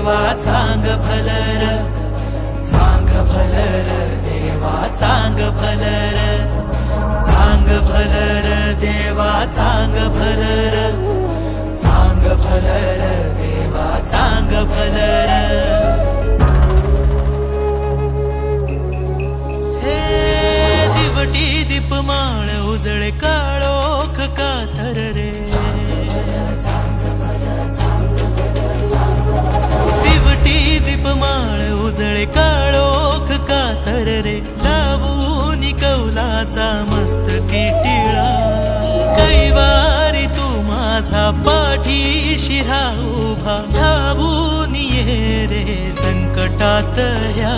देवा चांग भलर, चांग भलर देवा चांग भलर, चांग भलर देवा चांग भलर, चांग भलर देवा चांग भलर। हे दिवटी दीपमाळ उजळे काळोख कातर रे, दिवटी दीपमाळ उजळे काळोख कातर रे, लावून कौलाचा मस्तकी टिळा, कैवारी तू माझा पाठीशी उभा, धावून ये रे संकटात ह्या,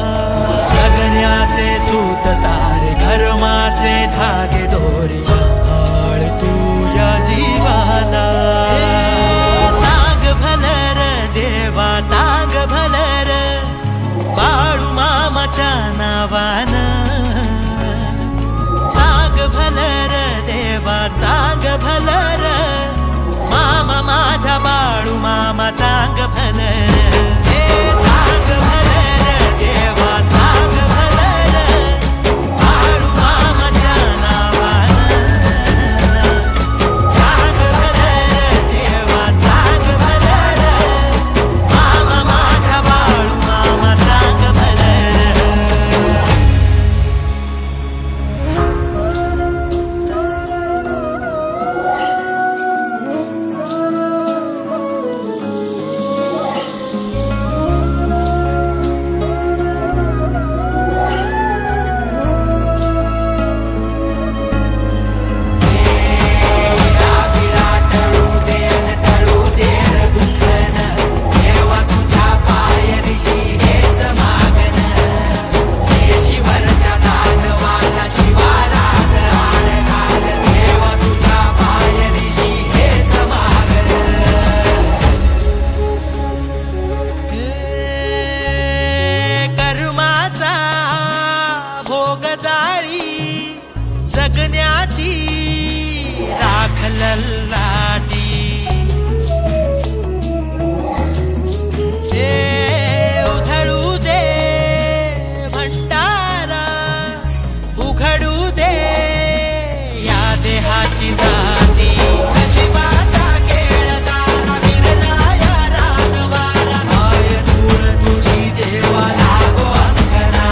जगण्याचे सूत सारे धर्माचे धागे दोरी, सांभाळ तू या जीवाला। चांग भलर देवा चांग भलर, बाळू मामाच्या नावान, चांग भलर देवा चांग भलर, मामा माझा बाळू मामा चांग भलर। चांग भलर देवा चांग भलर, बाळू मामाच्या नावान, चांग भलर देवा चांग भलर, मामा माझा बाळू मामा चांग भलर। जगण्याची राख ललाटी, उधळू दे भंडारा, उघडू दे या देहाची जाती, नशिबाचा खेळ सारा विरला या रानवारा, पाय दूर तुझी देवा लागो अंगना,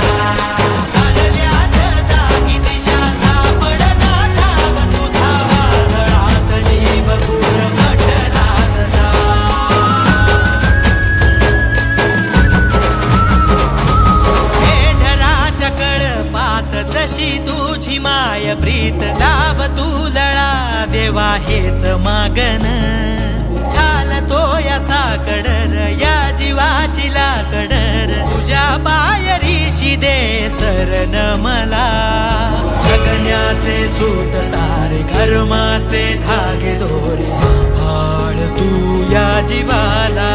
जशी तुझी माय प्रीत, लाभ तू लळा देवा हेच मागन, घालतो या साकडर या जीवाची लाकडर, तुझ्या पायरीशी दे शरण मला, जगण्याचे सूत सारे धर्माचे धागे दोरी, सांभाळ तू या जीवाला।